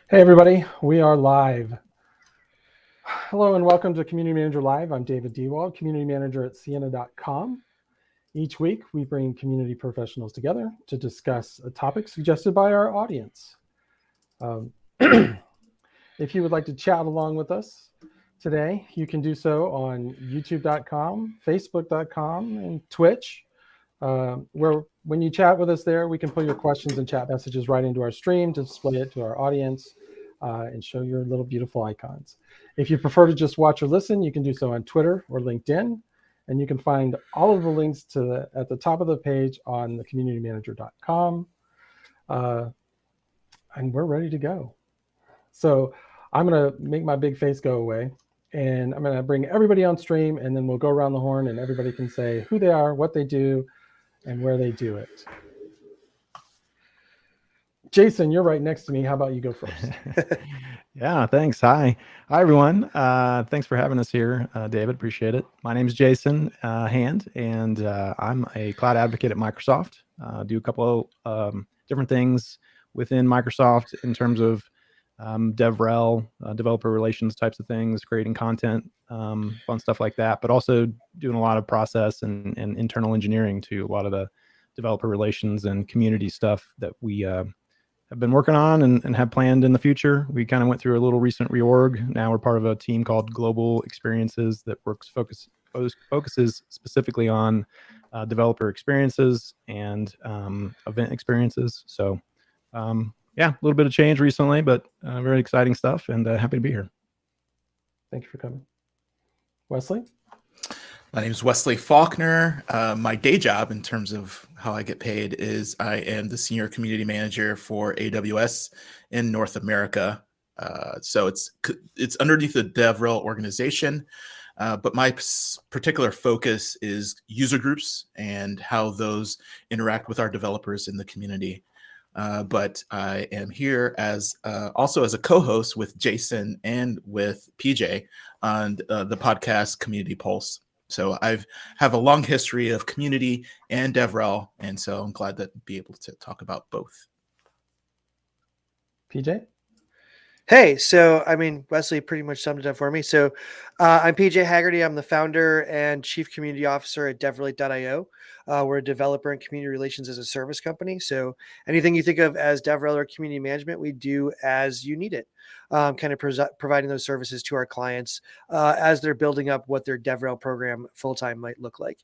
Hey everybody, we are live. Hello and welcome to Community Manager Live. I'm David Dewald, Community Manager at Sienna.com. Each week we bring community professionals together to discuss a topic suggested by our audience. If you would like to chat along with us today, you can do so on youtube.com, facebook.com, and Twitch. Where when you chat with us there, we can put your questions and chat messages right into our stream to display it to our audience and show your little beautiful icons. If you prefer to just watch or listen, you can do so on Twitter or LinkedIn. And you can find all of the links at the top of the page on the communitymanager.com. And we're ready to go. So I'm going to make my big face go away. And I'm going to bring everybody on stream, and then we'll go around the horn and everybody can say who they are, what they do, and where they do it. Jason, you're right next to me. How about you go first? Yeah, thanks. Hi, everyone. Thanks for having us here, David. Appreciate it. My name is Jason Hand, and I'm a cloud advocate at Microsoft. Do a couple of different things within Microsoft in terms of DevRel, developer relations types of things, creating content, fun stuff like that, but also doing a lot of process and internal engineering to a lot of the developer relations and community stuff that we have been working on and have planned in the future. We kind of went through a little recent reorg. Now we're part of a team called Global Experiences that focuses specifically on developer experiences and event experiences. So yeah, a little bit of change recently, but very exciting stuff, and happy to be here. Thank you for coming. Wesley? My name is Wesley Faulkner. My day job, in terms of how I get paid, is I am the senior community manager for AWS in North America. So it's underneath the DevRel organization, but my particular focus is user groups and how those interact with our developers in the community. But I am here also as a co-host with Jason and with PJ on the podcast Community Pulse. So I have a long history of community and DevRel, and so I'm glad to be able to talk about both. PJ? Hey, so Wesley pretty much summed it up for me. So I'm PJ Haggerty. I'm the founder and chief community officer at DevRelate.io. We're a developer and community relations as a service company. So anything you think of as DevRel or community management, we do as you need it. Kind of providing those services to our clients as they're building up what their DevRel program full-time might look like.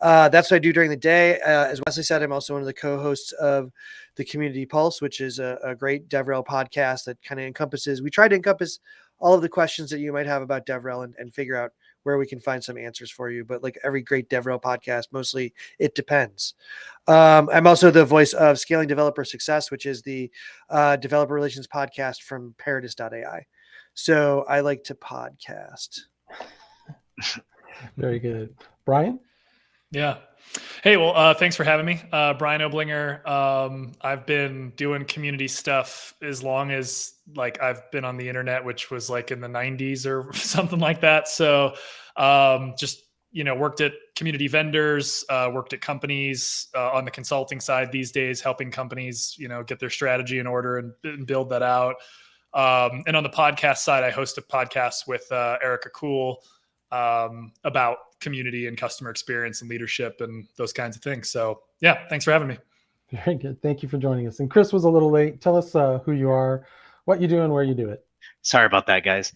That's what I do during the day. As Wesley said, I'm also one of the co-hosts of the Community Pulse, which is a great DevRel podcast that kind of we try to encompass all of the questions that you might have about DevRel and figure out where we can find some answers for you. But like every great DevRel podcast, mostly it depends. I'm also the voice of Scaling Developer Success, which is the developer relations podcast from Paradis.ai. So I like to podcast. Very good. Brian? Yeah. Hey, well, thanks for having me. Brian Oblinger. I've been doing community stuff as long as I've been on the internet, which was in the 90s or something like that. So just, worked at community vendors, worked at companies on the consulting side these days, helping companies, get their strategy in order and build that out. And on the podcast side, I host a podcast with Erica Cool about community and customer experience and leadership and those kinds of things. So yeah, thanks for having me. Very good. Thank you for joining us. And Chris was a little late. Tell us who you are, what you do, and where you do it. Sorry about that, guys.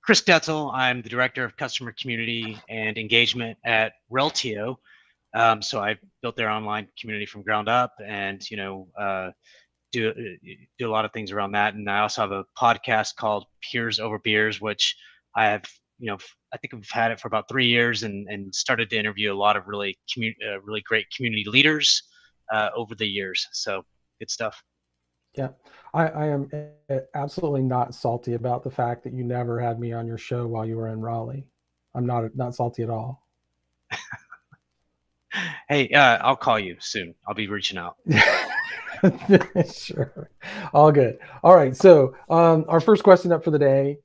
Chris Detzel. I'm the Director of Customer Community and Engagement at Reltio. So I've built their online community from ground up and, do a lot of things around that. And I also have a podcast called Peers Over Beers, which I have, I think I've had it for about 3 years and started to interview a lot of really great community leaders over the years. So good stuff. Yeah, I am absolutely not salty about the fact that you never had me on your show while you were in Raleigh. I'm not salty at all. Hey, I'll call you soon. I'll be reaching out. Sure. All good. All right. So our first question up for the day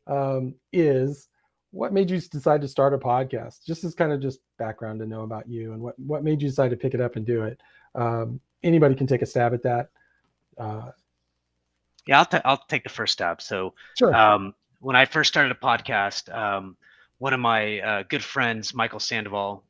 is, what made you decide to start a podcast? Just as kind of just background to know about you and what made you decide to pick it up and do it. Anybody can take a stab at that. Yeah, I'll take the first stab. So, Sure. when I first started a podcast, one of my good friends, Michael Sandoval,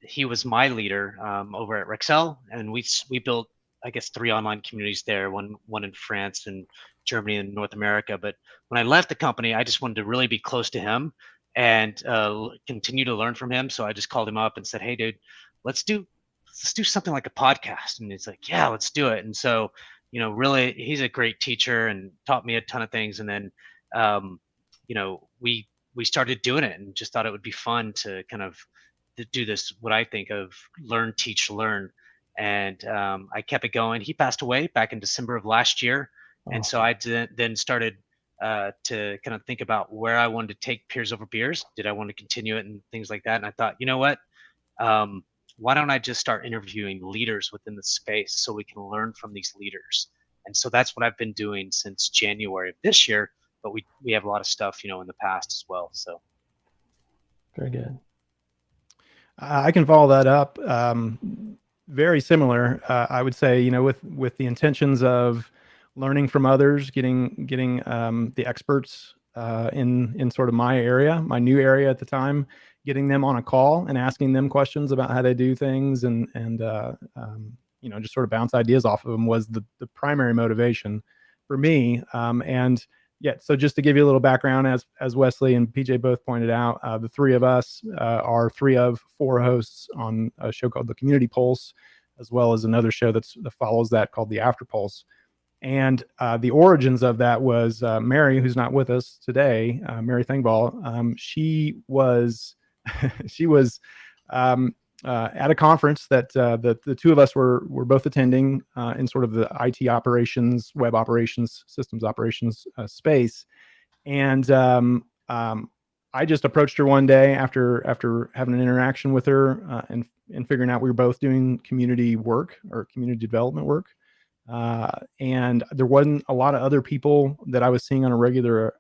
he was my leader over at Rexel, and we built, I guess, 3 online communities there, one in France and Germany and North America. But when I left the company, I just wanted to really be close to him and continue to learn from him. So I just called him up and said, "Hey, dude, let's do something like a podcast." And he's like, "Yeah, let's do it." And so, really, he's a great teacher and taught me a ton of things. And then, we started doing it and just thought it would be fun to kind of do this, what I think of learn, teach, learn. And I kept it going. He passed away back in December of last year. And so I then started to kind of think about where I wanted to take Peers Over Beers. Did I want to continue it and things like that? And I thought, you know what? Why don't I just start interviewing leaders within the space so we can learn from these leaders? And so that's what I've been doing since January of this year. But we have a lot of stuff, in the past as well. So Very good. I can follow that up. Very similar, I would say. With the intentions of learning from others, getting the experts in sort of my area, my new area at the time, getting them on a call and asking them questions about how they do things, and just sort of bounce ideas off of them was the primary motivation for me. And yeah, so just to give you a little background, as Wesley and PJ both pointed out, the 3 of us are 3 of 4 hosts on a show called The Community Pulse, as well as another show that follows that called The After Pulse. And the origins of that was Mary, who's not with us today, Mary Thingvall. She was at a conference that the 2 of us were both attending in sort of the IT operations, web operations, systems operations space. And I just approached her one day after having an interaction with her and figuring out we were both doing community work or community development work. And there wasn't a lot of other people that I was seeing on a regular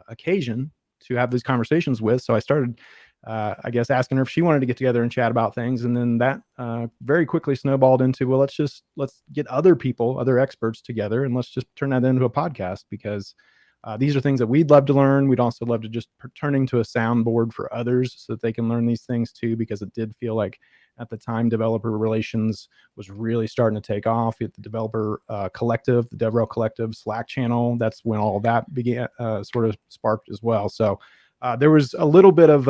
occasion to have these conversations with. So I started, I guess, asking her if she wanted to get together and chat about things. And then that very quickly snowballed into, well, let's get other people, other experts together, and let's just turn that into a podcast, because these are things that we'd love to learn. We'd also love to just turning to a soundboard for others so that they can learn these things too, because it did feel like at the time developer relations was really starting to take off. The developer collective, the DevRel collective Slack channel, that's when all of that began, sort of sparked as well. So there was a little bit of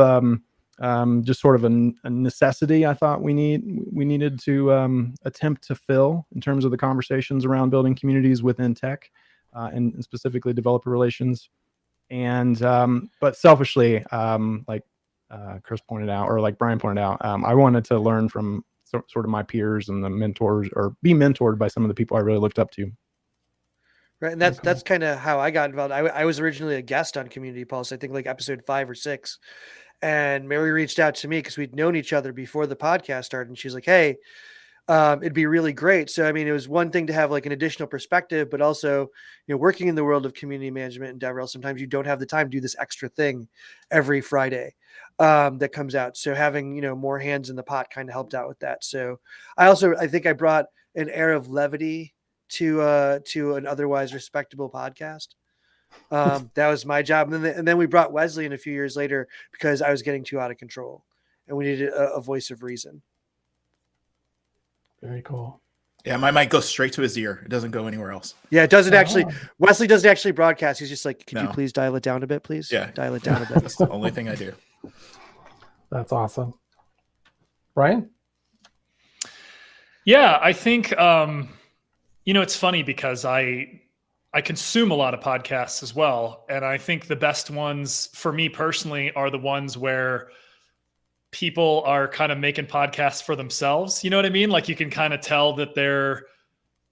just sort of a necessity I thought we needed to attempt to fill in terms of the conversations around building communities within tech. And specifically developer relations. And but selfishly, like Chris pointed out, or like Brian pointed out, I wanted to learn from sort of my peers and the mentors, or be mentored by some of the people I really looked up to. Right, and that's kind of how I got involved. I was originally a guest on Community Pulse, I think like episode 5 or 6, and Mary reached out to me because we'd known each other before the podcast started, and she's like, "Hey, it'd be really great." So, I mean, it was one thing to have like an additional perspective, but also, working in the world of community management and DevRel, sometimes you don't have the time to do this extra thing every Friday that comes out. So having, more hands in the pot kind of helped out with that. So I think I brought an air of levity to an otherwise respectable podcast. That was my job. And then we brought Wesley in a few years later because I was getting too out of control and we needed a voice of reason. Very cool. Yeah, my mic goes straight to his ear. It doesn't go anywhere else. Yeah, it doesn't actually. Wesley doesn't actually broadcast. He's just like, could you No. please dial it down a bit, please? Yeah. Dial it down a bit. That's the only thing I do. That's awesome. Brian? Yeah, I think it's funny because I consume a lot of podcasts as well, and I think the best ones for me personally are the ones where people are kind of making podcasts for themselves. You know what I mean? Like you can kind of tell that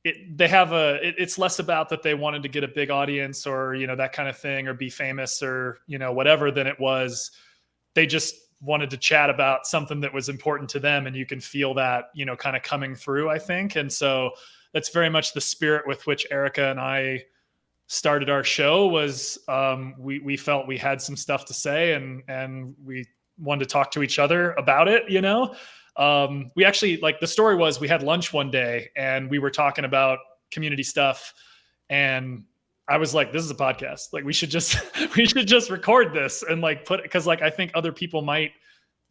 it's less about that they wanted to get a big audience or, that kind of thing, or be famous or, whatever, than it was they just wanted to chat about something that was important to them. And you can feel that, kind of coming through, I think. And so that's very much the spirit with which Erica and I started our show was we felt we had some stuff to say and we wanted to talk to each other about it. We actually, like, the story was we had lunch one day and we were talking about community stuff. And I was like, this is a podcast. Like we should just record this and like because like I think other people might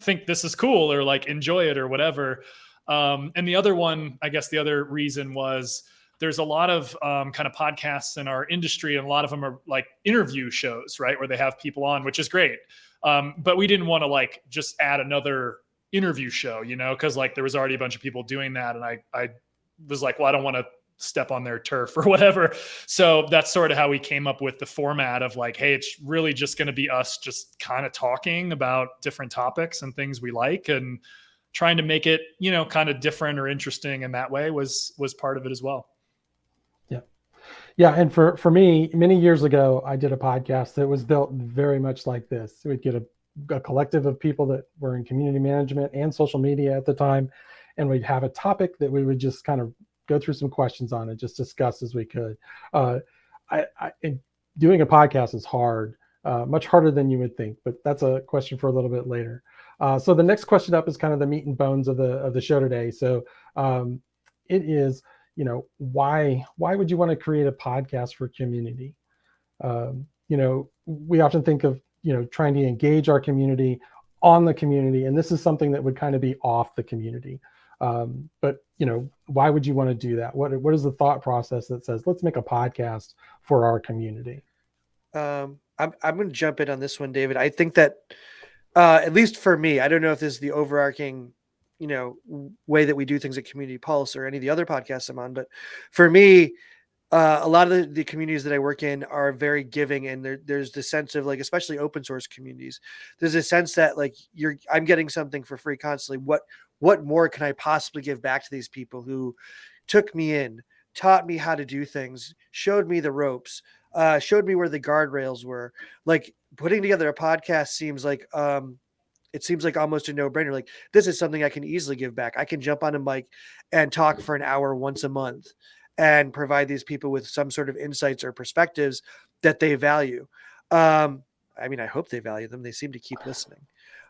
think this is cool or like enjoy it or whatever. And the other one, I guess the other reason was there's a lot of kind of podcasts in our industry, and a lot of them are like interview shows, right? Where they have people on, which is great. But we didn't want to like just add another interview show, because like there was already a bunch of people doing that. And I was like, well, I don't want to step on their turf or whatever. So that's sort of how we came up with the format of like, hey, it's really just going to be us just kind of talking about different topics and things we like, and trying to make it, kind of different or interesting in that way was part of it as well. Yeah. And for me, many years ago, I did a podcast that was built very much like this. We'd get a collective of people that were in community management and social media at the time, and we'd have a topic that we would just kind of go through some questions on and just discuss as we could. Doing a podcast is hard, much harder than you would think, but that's a question for a little bit later. So the next question up is kind of the meat and bones of the show today. So it is, why would you want to create a podcast for community? We often think of, trying to engage our community on the community, and this is something that would kind of be off the community. But why would you want to do that? What is the thought process that says, let's make a podcast for our community? I'm going to jump in on this one, David. I think that, at least for me, I don't know if this is the overarching, way that we do things at Community Pulse or any of the other podcasts I'm on, but for me, a lot of the communities that I work in are very giving, and there's the sense of like, especially open source communities, there's a sense that like I'm getting something for free constantly. What more can I possibly give back to these people who took me in, taught me how to do things, showed me the ropes, showed me where the guardrails were? Like putting together a podcast seems like, it seems like almost a no-brainer. Like this is something I can easily give back. I can jump on a mic and talk for an hour once a month and provide these people with some sort of insights or perspectives that they value. I hope they value them. They seem to keep listening.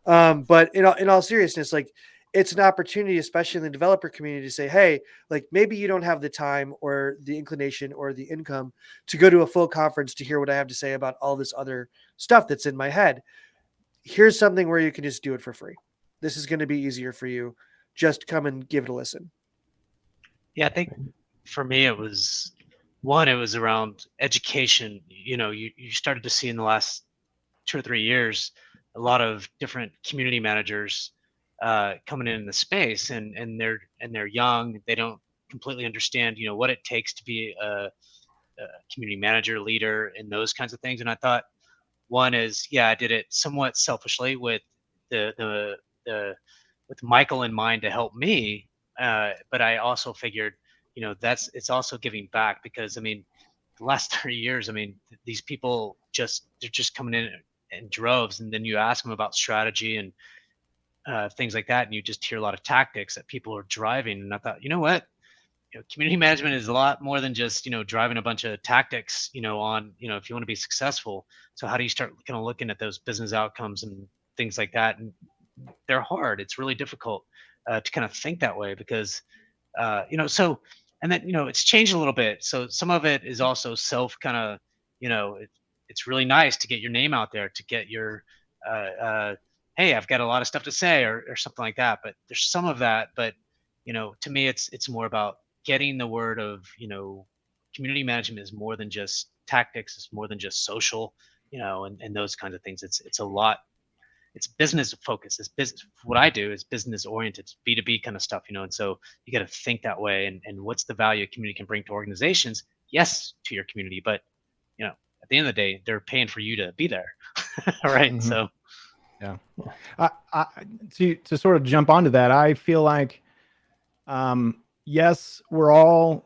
But in all seriousness, like it's an opportunity, especially in the developer community, to say, hey, like maybe you don't have the time or the inclination or the income to go to a full conference to hear what I have to say about all this other stuff that's in my head. Here's something where you can just do it for free. This is going to be easier for you. Just come and give it a listen. Yeah, I think for me, it was around education. You started to see in the last 2 or 3 years, a lot of different community managers coming in the space, and they're young. They don't completely understand, what it takes to be a community manager, leader, and those kinds of things. And I thought, one is, I did it somewhat selfishly with with Michael in mind to help me, but I also figured, it's also giving back, because the last 30 years, these people they're just coming in droves, and then you ask them about strategy and things like that, and you just hear a lot of tactics that people are driving. And I thought, you know what? Community management is a lot more than just, driving a bunch of tactics, on, if you want to be successful. So how do you start kind of looking at those business outcomes and things like that? And they're hard. It's really difficult to kind of think that way, because, so, and then, it's changed a little bit. So some of it is also self kind of, it's really nice to get your name out there, to get your, hey, I've got a lot of stuff to say, or something like that. But there's some of that, but, to me, it's more about getting the word of, community management is more than just tactics. It's more than just social, and those kinds of things. It's a lot. It's business focused. It's business. What I do is business oriented. It's B2B kind of stuff, and so you got to think that way. And what's the value a community can bring to organizations? Yes, to your community, but at the end of the day, they're paying for you to be there. All right. Mm-hmm. So, yeah. To sort of jump onto that, I feel like, yes, we're all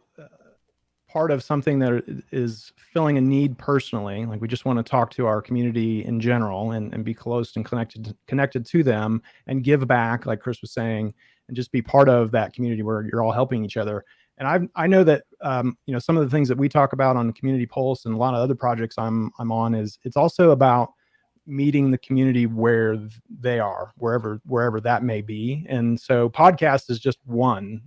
part of something that is filling a need personally. Like we just want to talk to our community in general and be close and connected to them and give back, like Chris was saying, and just be part of that community where you're all helping each other. And I know that, some of the things that we talk about on Community Pulse and a lot of other projects I'm on is it's also about meeting the community where they are, wherever that may be. And so podcast is just one,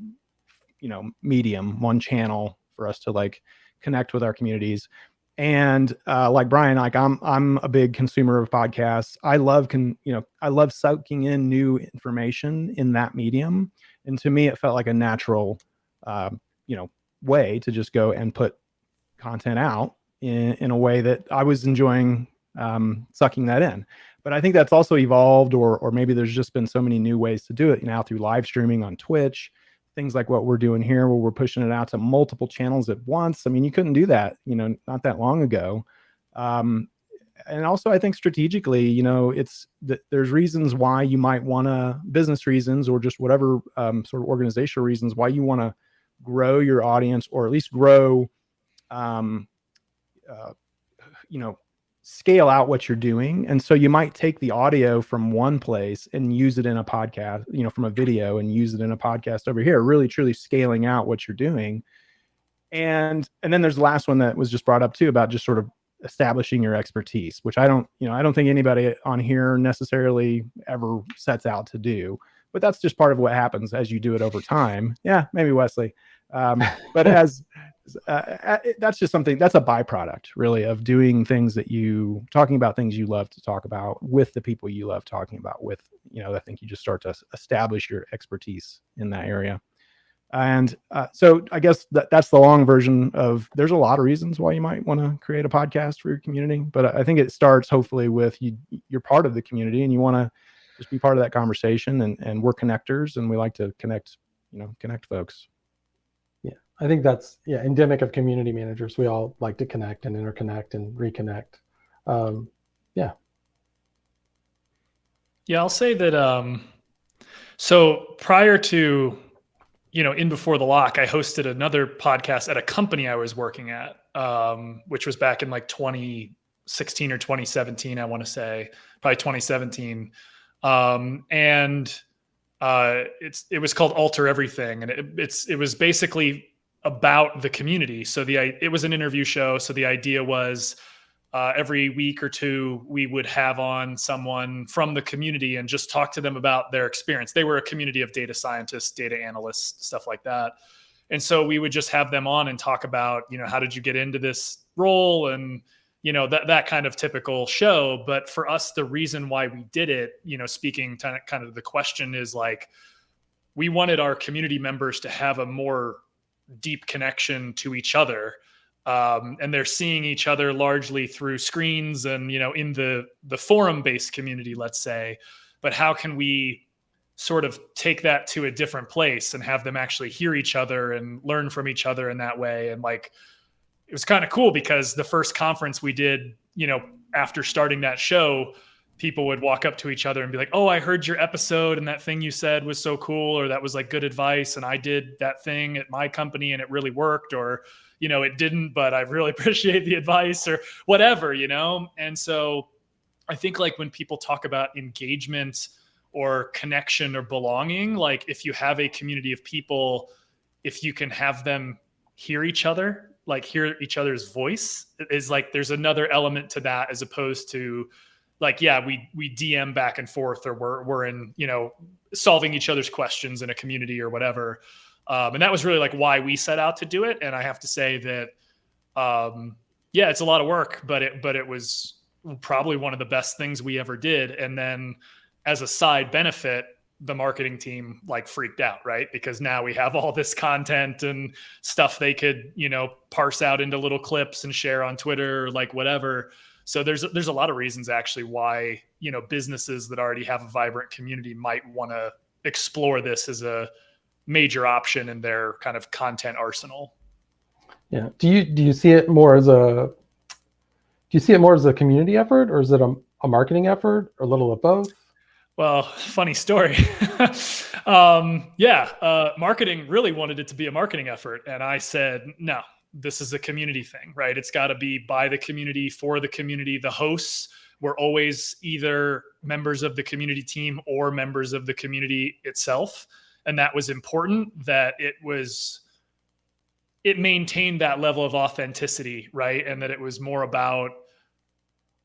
medium, one channel for us to like connect with our communities. And like Brian, like I'm a big consumer of podcasts. I love I love soaking in new information in that medium. And to me, it felt like a natural, way to just go and put content out in a way that I was enjoying sucking that in. But I think that's also evolved, or maybe there's just been so many new ways to do it now through live streaming on Twitch, things like what we're doing here, where we're pushing it out to multiple channels at once. I mean, you couldn't do that, not that long ago. And also, I think strategically, it's that there's reasons why you might want to, business reasons or just whatever sort of organizational reasons why you want to grow your audience, or at least grow, scale out what you're doing. And so you might take the audio from one place and use it in a podcast, from a video, and use it in a podcast over here, really truly scaling out what you're doing. And then there's the last one that was just brought up too, about just sort of establishing your expertise, which I don't think anybody on here necessarily ever sets out to do, but that's just part of what happens as you do it over time. Yeah, maybe Wesley. But that's just something that's a byproduct really of doing things talking about things you love to talk about with the people you love talking about with. I think you just start to establish your expertise in that area. And so I guess that's the long version of, there's a lot of reasons why you might want to create a podcast for your community, but I think it starts hopefully with you're part of the community and you want to just be part of that conversation, and we're connectors and we like to connect folks. I think that's endemic of community managers. We all like to connect and interconnect and reconnect. I'll say that. So prior to, in Before the Lock, I hosted another podcast at a company I was working at, which was back in like 2016 or 2017. I want to say probably 2017. It was called Alter Everything, and it was basically about the community. So it was an interview show. So the idea was every week or two, we would have on someone from the community and just talk to them about their experience. They were a community of data scientists, data analysts, stuff like that. And so we would just have them on and talk about, how did you get into this role? And, that kind of typical show. But for us, the reason why we did it, speaking to kind of the question is like, we wanted our community members to have a more deep connection to each other. And they're seeing each other largely through screens and, in the forum-based community, let's say. But how can we sort of take that to a different place and have them actually hear each other and learn from each other in that way? And like, it was kind of cool because the first conference we did, after starting that show, people would walk up to each other and be like, "Oh, I heard your episode and that thing you said was so cool," or "That was like good advice. And I did that thing at my company and it really worked," or, "It didn't, but I really appreciate the advice," or whatever, And so I think like when people talk about engagement or connection or belonging, like if you have a community of people, if you can have them hear each other, like hear each other's voice, is like, there's another element to that, as opposed to like, we DM back and forth, or we're in, solving each other's questions in a community or whatever. And that was really like why we set out to do it. And I have to say that, it's a lot of work, but it was probably one of the best things we ever did. And then as a side benefit, the marketing team like freaked out, right? Because now we have all this content and stuff they could, parse out into little clips and share on Twitter or like whatever. So there's a lot of reasons actually why, businesses that already have a vibrant community might want to explore this as a major option in their kind of content arsenal. Yeah. Do you see it more as a community effort, or is it a marketing effort, or a little of both? Well, funny story. Marketing really wanted it to be a marketing effort. And I said, no, this is a community thing, right? It's got to be by the community, for the community. The hosts were always either members of the community team or members of the community itself. And that was important, that it maintained that level of authenticity, right? And that it was more about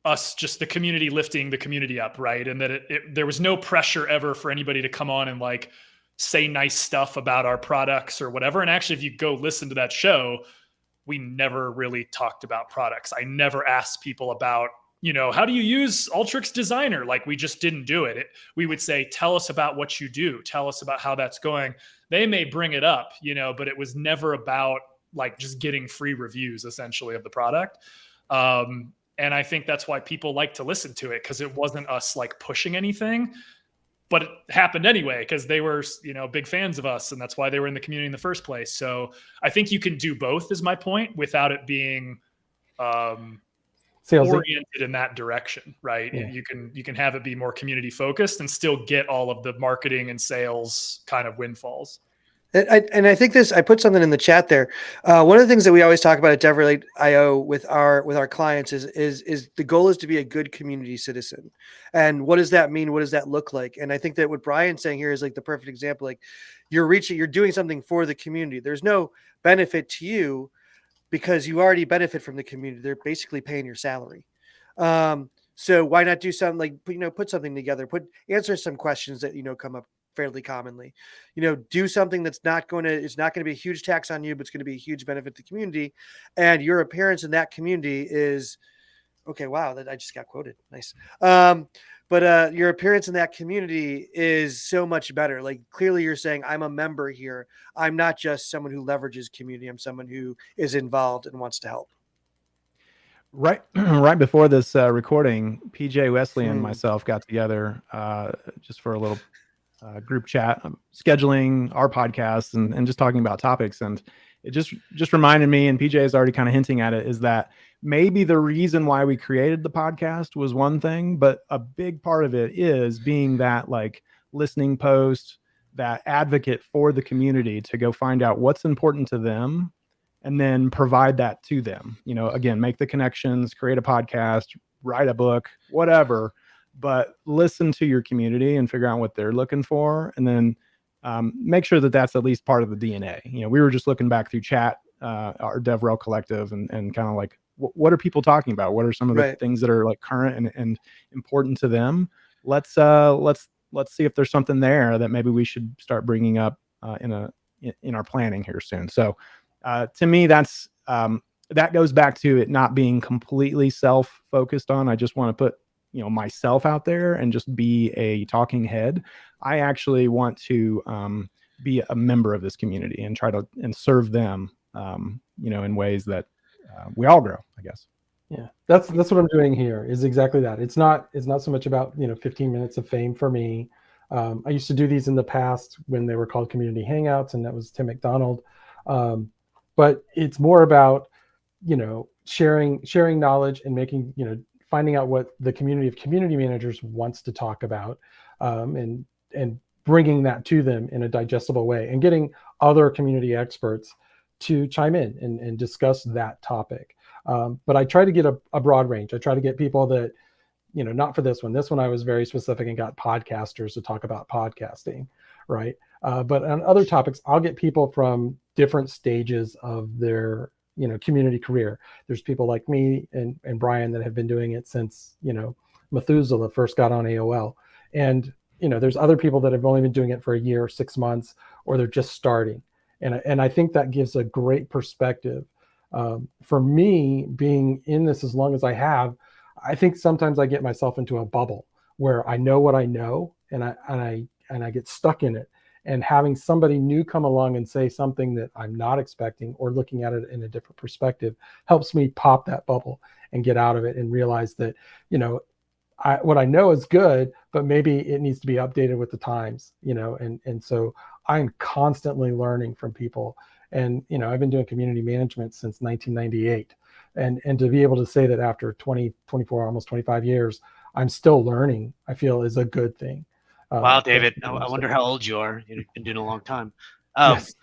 us, just the community lifting the community up, right? And that there was no pressure ever for anybody to come on and like say nice stuff about our products or whatever. And actually, if you go listen to that show, we never really talked about products. I never asked people about, how do you use Alteryx Designer? Like, we just didn't do it. We would say, tell us about what you do. Tell us about how that's going. They may bring it up, but it was never about like just getting free reviews essentially of the product. And I think that's why people like to listen to it, because it wasn't us like pushing anything, but it happened anyway because they were, big fans of us, and that's why they were in the community in the first place. So I think you can do both, is my point, without it being oriented in that direction, right? Yeah. You can have it be more community focused and still get all of the marketing and sales kind of windfalls. And I think I put something in the chat there. One of the things that we always talk about at DevRelate.io with our clients is the goal is to be a good community citizen. And what does that mean? What does that look like? And I think that what Brian's saying here is like the perfect example. Like, you're doing something for the community. There's no benefit to you because you already benefit from the community. They're basically paying your salary. So why not do something like, put something together, answer some questions that, come up fairly commonly, do something it's not going to be a huge tax on you, but it's going to be a huge benefit to the community. And your appearance in that community is okay. Wow. That I just got quoted. Nice. But your appearance in that community is so much better. Like, clearly you're saying, I'm a member here. I'm not just someone who leverages community. I'm someone who is involved and wants to help. Right before this recording, PJ, Wesley, and myself got together just for a little group chat, scheduling our podcast and just talking about topics. And it just reminded me, and PJ is already kind of hinting at it, is that maybe the reason why we created the podcast was one thing, but a big part of it is being that like listening post, that advocate for the community to go find out what's important to them and then provide that to them. Again, make the connections, create a podcast, write a book, whatever, but listen to your community and figure out what they're looking for. And then make sure that that's at least part of the DNA. We were just looking back through chat, our DevRel collective, and kind of like, what are people talking about? What are some of the things that are like current and important to them? Let's see if there's something there that maybe we should start bringing up in our planning here soon. So to me, that's that goes back to it not being completely self-focused on. I just want to put myself out there and just be a talking head. I actually want to be a member of this community and try to serve them, in ways that we all grow, I guess. Yeah, that's what I'm doing here, is exactly that. It's not so much about 15 minutes of fame for me. I used to do these in the past when they were called community hangouts, and that was Tim McDonald. But it's more about sharing knowledge and making finding out what the community of community managers wants to talk about, and bringing that to them in a digestible way, and getting other community experts to chime in and discuss that topic. But I try to get a broad range. I try to get people that, not for this one. This one I was very specific and got podcasters to talk about podcasting, right? But on other topics, I'll get people from different stages of their community career. There's people like me and Brian that have been doing it since Methuselah first got on AOL, and there's other people that have only been doing it for a year, 6 months, or they're just starting. And I think that gives a great perspective. For me, being in this as long as I have, I think sometimes I get myself into a bubble where I know what I know, and I get stuck in it. And having somebody new come along and say something that I'm not expecting, or looking at it in a different perspective, helps me pop that bubble and get out of it and realize that, what I know is good, but maybe it needs to be updated with the times, and so I'm constantly learning from people. And, I've been doing community management since 1998. And to be able to say that after 20, 24, almost 25 years, I'm still learning, I feel is a good thing. Wow, David, I wonder how old you are. You've been doing a long time. Yes.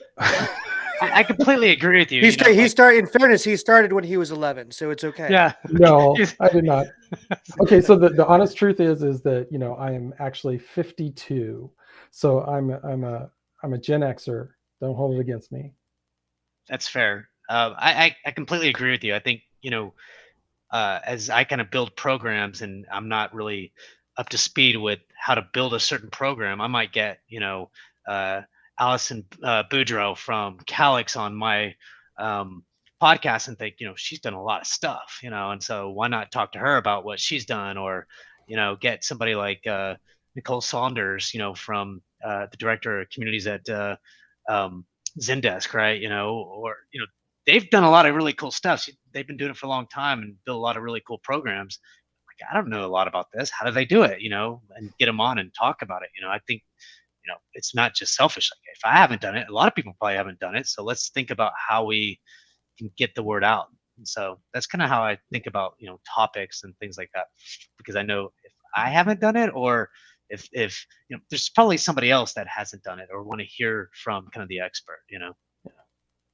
I completely agree with you. He started. In fairness, he started when he was 11, so it's okay. Yeah. No, I did not. Okay, so the honest truth is that I am actually 52, so I'm a Gen Xer. Don't hold it against me. That's fair. I completely agree with you. I think as I kind of build programs, and I'm not really up to speed with how to build a certain program, I might get Alison Boudreau from Calix on my podcast and think, she's done a lot of stuff, and so why not talk to her about what she's done, or, get somebody like Nicole Saunders, from the director of communities at Zendesk, right? Or, they've done a lot of really cool stuff. They've been doing it for a long time and built a lot of really cool programs. Like, I don't know a lot about this. How do they do it? And get them on and talk about it. I think, it's not just selfish. Like, if I haven't done it, a lot of people probably haven't done it. So let's think about how we can get the word out. And so that's kind of how I think about, topics and things like that, because I know if I haven't done it, or if there's probably somebody else that hasn't done it or want to hear from kind of the expert.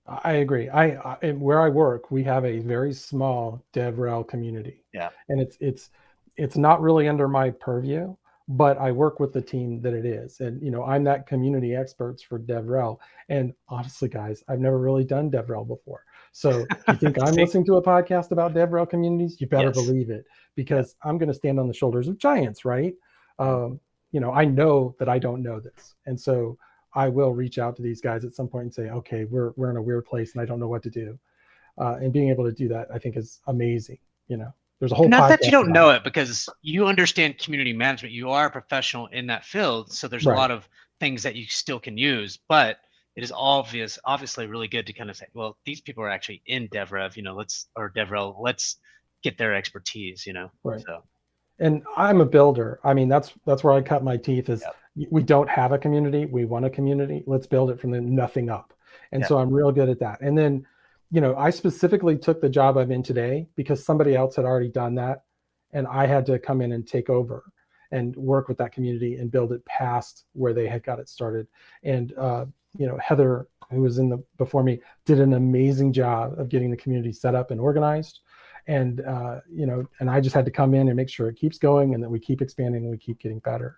I agree. Where I work, we have a very small DevRel community. Yeah. And it's not really under my purview, but I work with the team that it is. And, I'm that community experts for DevRel. And honestly, guys, I've never really done DevRel before. So if you think I'm listening to a podcast about DevRel communities, you better believe it, because I'm going to stand on the shoulders of giants, right? I know that I don't know this. And so I will reach out to these guys at some point and say, okay, we're in a weird place and I don't know what to do. And being able to do that, I think, is amazing. There's a whole not that podcast you don't about know it, because you understand community management. You are a professional in that field. So there's a lot of things that you still can use, but it is obviously really good to kind of say, well, these people are actually in DevRev, DevRel, let's get their expertise, Right. So. And I'm a builder. I mean, that's where I cut my teeth is we don't have a community. We want a community. Let's build it from the nothing up. And so I'm real good at that. And then, I specifically took the job I'm in today because somebody else had already done that. And I had to come in and take over and work with that community and build it past where they had got it started. And, Heather, who was before me, did an amazing job of getting the community set up and organized. And, and I just had to come in and make sure it keeps going and that we keep expanding and we keep getting better.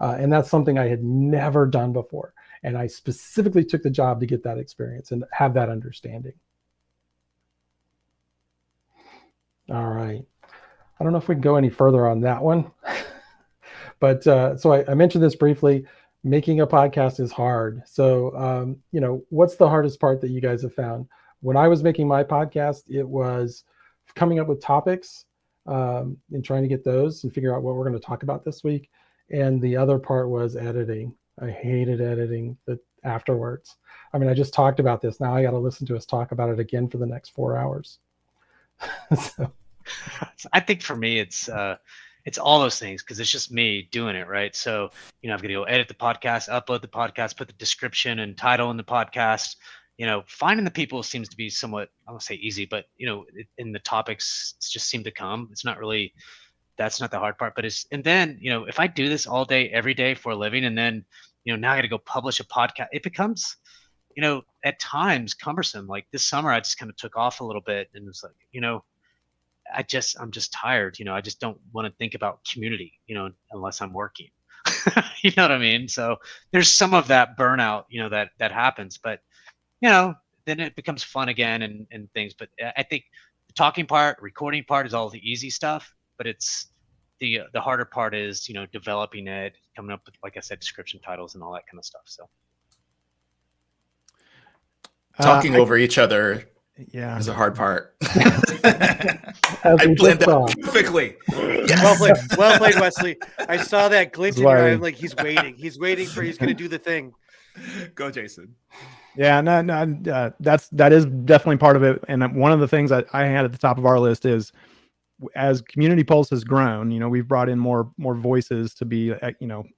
And that's something I had never done before. And I specifically took the job to get that experience and have that understanding. All right. I don't know if we can go any further on that one. But so I mentioned this briefly. Making a podcast is hard. So, what's the hardest part that you guys have found? When I was making my podcast, it was coming up with topics and trying to get those and figure out what we're going to talk about this week. And the other part was editing. I hated editing afterwards. I mean, I just talked about this. Now I got to listen to us talk about it again for the next 4 hours. So. I think for me, it's all those things, because it's just me doing it, right? So, I've got to go edit the podcast, upload the podcast, put the description and title in the podcast. Finding the people seems to be somewhat, I won't say easy, but, in the topics just seem to come. It's not really, that's not the hard part, but and then, if I do this all day, every day for a living, and then, now I got to go publish a podcast, it becomes, at times cumbersome. Like this summer, I just kind of took off a little bit and was like, I'm just tired. I just don't want to think about community, unless I'm working. You know what I mean? So there's some of that burnout, that happens, but then it becomes fun again and things. But I think the talking part, recording part is all the easy stuff, but it's the harder part is, developing it, coming up with, like I said, description, titles, and all that kind of stuff. So Talking over each other is a hard part. I blend that perfectly. Yes. Well played, Wesley. I saw that glint in your eye. I'm like, he's waiting. He's going to do the thing. Go, Jason. Yeah, no, that is definitely part of it. And one of the things I had at the top of our list is, as Community Pulse has grown, we've brought in more voices to be,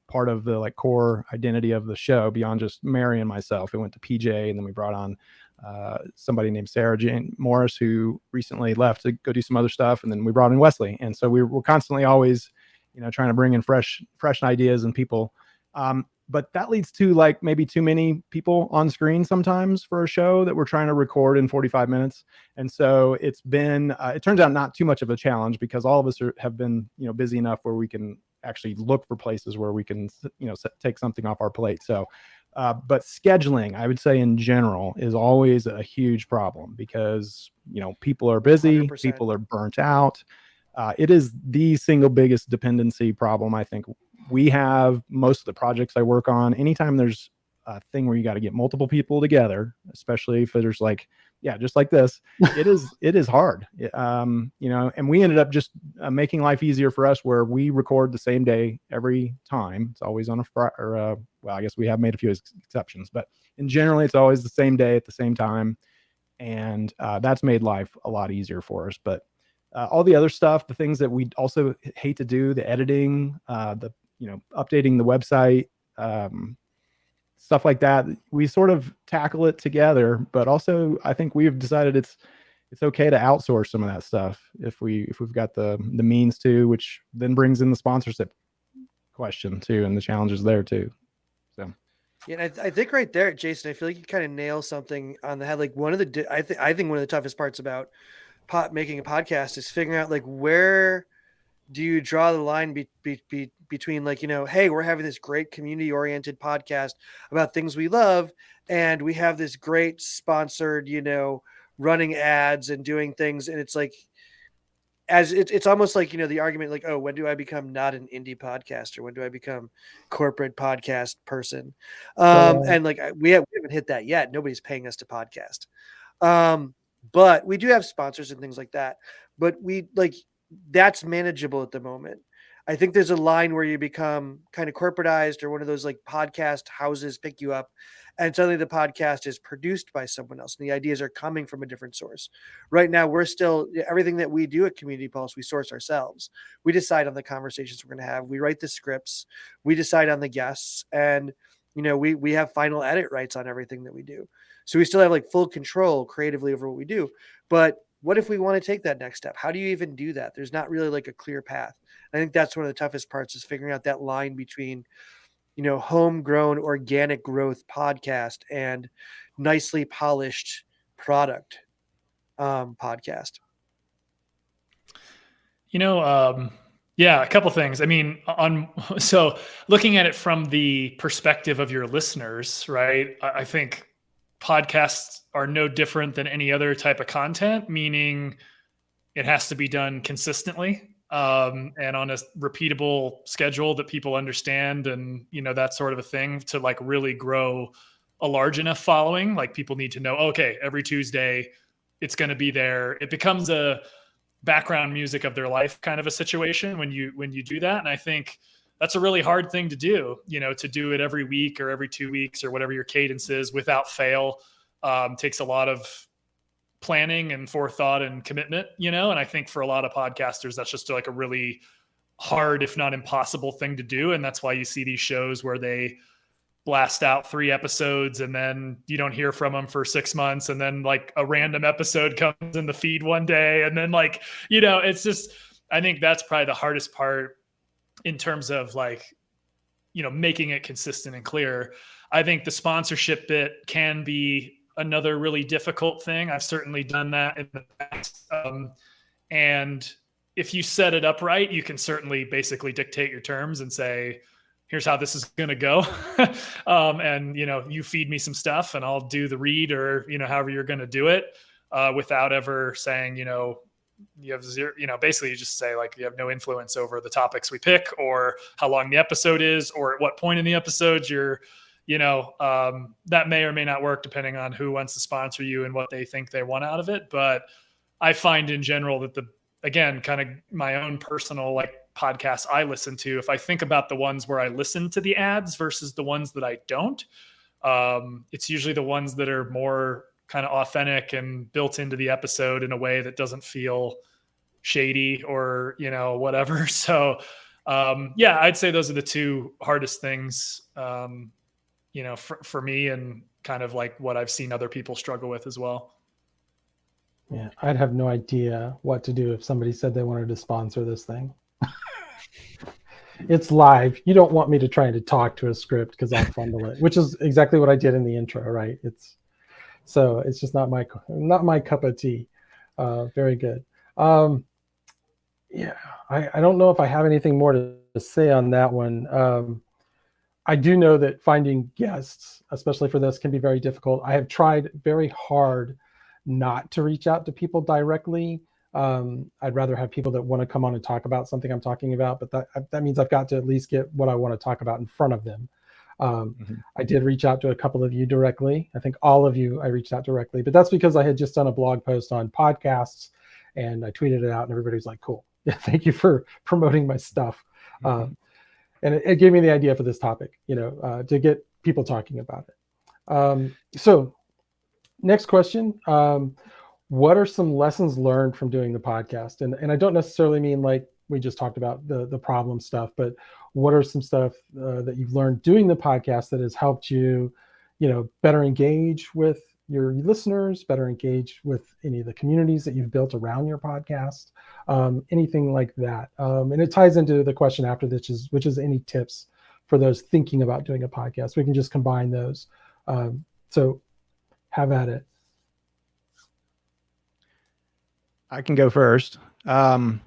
part of the core identity of the show beyond just Mary and myself. It went to PJ, and then we brought on somebody named Sarah Jane Morris, who recently left to go do some other stuff, and then we brought in Wesley. And so we're constantly always, trying to bring in fresh ideas and people. But that leads to maybe too many people on screen sometimes for a show that we're trying to record in 45 minutes. And so it's been, it turns out not too much of a challenge, because all of us have been, busy enough where we can actually look for places where we can, take something off our plate. So, but scheduling, I would say in general, is always a huge problem, because, people are busy, 100%. People are burnt out. It is the single biggest dependency problem, I think. We have most of the projects I work on. Anytime there's a thing where you got to get multiple people together, especially if there's yeah, just like this, it is hard. And we ended up just making life easier for us, where we record the same day every time. It's always on a Friday, or well, I guess we have made a few exceptions, but in general, it's always the same day at the same time. And that's made life a lot easier for us. But all the other stuff, the things that we also hate to do, the editing, updating the website, stuff like that, we sort of tackle it together. But also, I think we've decided it's okay to outsource some of that stuff if we've got the means to, which then brings in the sponsorship question too, and the challenges there too. So. Yeah, I think right there, Jason, I feel like you kind of nail something on the head. Like I think one of the toughest parts about making a podcast is figuring out like, where do you draw the line between like, hey, we're having this great community oriented podcast about things we love, and we have this great sponsored, running ads and doing things, and it's like, it's almost like, the argument like, oh, when do I become not an indie podcaster? When do I become corporate podcast person? And like, we haven't hit that yet. Nobody's paying us to podcast. But we do have sponsors and things like that. But that's manageable at the moment. I think there's a line where you become kind of corporatized, or one of those like podcast houses pick you up, and suddenly the podcast is produced by someone else, and the ideas are coming from a different source. Right now, we're still, everything that we do at Community Pulse, we source ourselves. We decide on the conversations we're going to have. We write the scripts. We decide on the guests, and we have final edit rights on everything that we do. So we still have like full control creatively over what we do. But what if we want to take that next step? How do you even do that? There's not really like a clear path. I think that's one of the toughest parts, is figuring out that line between, homegrown organic growth podcast and nicely polished product podcast. Yeah, a couple things. I mean, so looking at it from the perspective of your listeners, right? I think podcasts are no different than any other type of content, meaning it has to be done consistently, and on a repeatable schedule that people understand, and that sort of a thing, to like really grow a large enough following. Like, people need to know, okay, every Tuesday it's going to be there. It becomes a background music of their life kind of a situation when you do that. And I think that's a really hard thing to do, to do it every week or every 2 weeks or whatever your cadence is without fail. Takes a lot of planning and forethought and commitment, and I think for a lot of podcasters, that's just like a really hard, if not impossible thing to do. And that's why you see these shows where they blast out 3 episodes and then you don't hear from them for 6 months. And then like a random episode comes in the feed one day. And then like, it's just, I think that's probably the hardest part in terms of like, making it consistent and clear. I think the sponsorship bit can be another really difficult thing. I've certainly done that in the past. And if you set it up right, you can certainly basically dictate your terms and say, here's how this is going to go. And, you feed me some stuff and I'll do the read, or, however you're going to do it, without ever saying, you have zero, basically you just say like, you have no influence over the topics we pick, or how long the episode is, or at what point in the episode you're, that may or may not work depending on who wants to sponsor you and what they think they want out of it. But I find in general that again, kind of my own personal like podcasts I listen to, if I think about the ones where I listen to the ads versus the ones that I don't, it's usually the ones that are more kind of authentic and built into the episode in a way that doesn't feel shady or, whatever. So, yeah, I'd say those are the 2 hardest things, for me, and kind of like what I've seen other people struggle with as well. Yeah, I'd have no idea what to do if somebody said they wanted to sponsor this thing. It's live. You don't want me to try to talk to a script because I'll fumble it, which is exactly what I did in the intro, right? It's just not my cup of tea. Very good. Yeah, I don't know if I have anything more to say on that one. I do know that finding guests, especially for this, can be very difficult. I have tried very hard not to reach out to people directly. I'd rather have people that want to come on and talk about something I'm talking about, but that means I've got to at least get what I want to talk about in front of them. I did reach out to a couple of you directly. I think all of you I reached out directly, but that's because I had just done a blog post on podcasts and I tweeted it out and everybody was like, cool. Yeah, thank you for promoting my stuff. And it gave me the idea for this topic, to get people talking about it. So next question. What are some lessons learned from doing the podcast? And I don't necessarily mean like we just talked about the problem stuff, but what are some stuff that you've learned doing the podcast that has helped you, better engage with your listeners, better engage with any of the communities that you've built around your podcast, anything like that. And it ties into the question after this, which is any tips for those thinking about doing a podcast. We can just combine those. So have at it. I can go first. The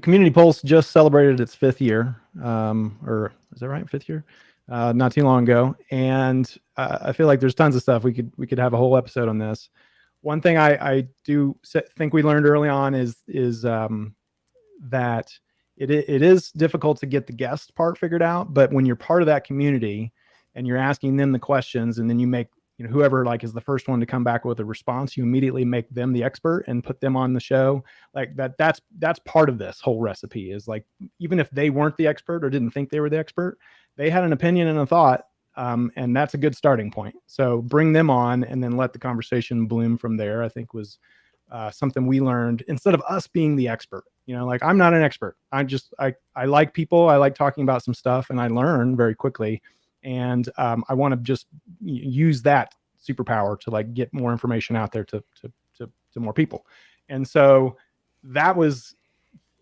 Community Pulse just celebrated its 5th year, or is that right? 5th year, not too long ago. And I feel like there's tons of stuff we could have a whole episode on this. One thing I do think we learned early on is that it is difficult to get the guest part figured out, but when you're part of that community and you're asking them the questions, and then you make whoever like is the first one to come back with a response, you immediately make them the expert and put them on the show. Like that's part of this whole recipe, is like, even if they weren't the expert or didn't think they were the expert, they had an opinion and a thought. And that's a good starting point. So bring them on and then let the conversation bloom from there, I think was something we learned, instead of us being the expert. Like, I'm not an expert. I like people. I like talking about some stuff, and I learn very quickly. And I want to just use that superpower to like get more information out there to more people. And so that was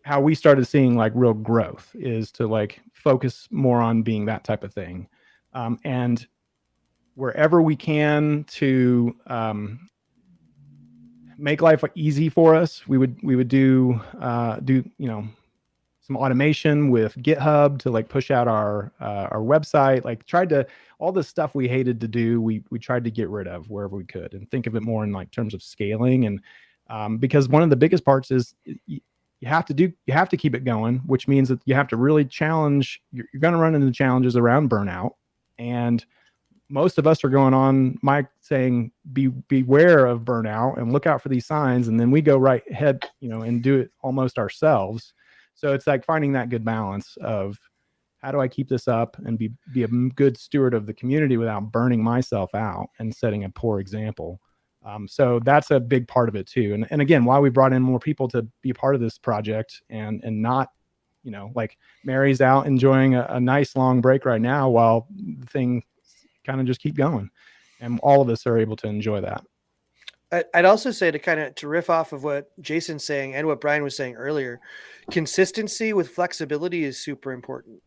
how we started seeing like real growth, is to like focus more on being that type of thing. And wherever we can to make life easy for us, we would do some automation with GitHub to like push out our website. Like, tried to, all the stuff we hated to do, we tried to get rid of wherever we could, and think of it more in like terms of scaling. And because one of the biggest parts is you have to keep it going, which means that you have to really challenge. You're going to run into challenges around burnout, and most of us are going on Mike saying beware of burnout and look out for these signs, and then we go right ahead and do it almost ourselves. So it's like finding that good balance of, how do I keep this up and be a good steward of the community without burning myself out and setting a poor example. So that's a big part of it too. And again, why we brought in more people to be a part of this project, and not, like Mary's out enjoying a nice long break right now while the thing kind of just keep going, and all of us are able to enjoy that. I'd also say, to riff off of what Jason's saying and what Brian was saying earlier, consistency with flexibility is super important.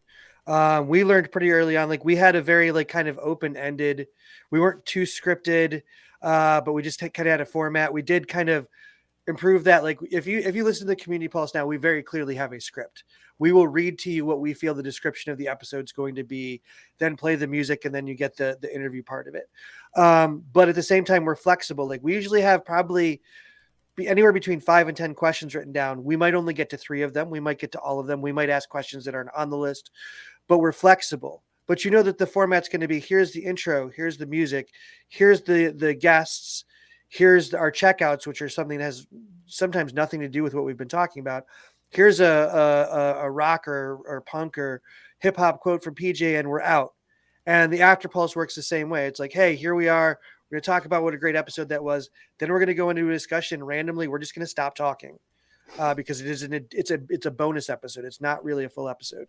We learned pretty early on, like we had a very like kind of open-ended, we weren't too scripted, but we just kind of had a format. We did kind of improve that. Like if you listen to the Community Pulse now, we very clearly have a script. We will read to you what we feel the description of the episode is going to be, then play the music, and then you get the interview part of it. But at the same time, we're flexible. Like we usually have probably anywhere between 5 and 10 questions written down. We might only get to 3 of them. We might get to all of them. We might ask questions that aren't on the list, but we're flexible. But you know that the format's going to be, here's the intro, here's the music, here's the guests, here's our checkouts, which are something that has sometimes nothing to do with what we've been talking about. Here's a rock or punk or hip hop quote from PJ, and we're out. And the After Pulse works the same way. It's like, hey, here we are. We're going to talk about what a great episode that was. Then we're going to go into a discussion randomly. We're just going to stop talking because it's a bonus episode. It's not really a full episode.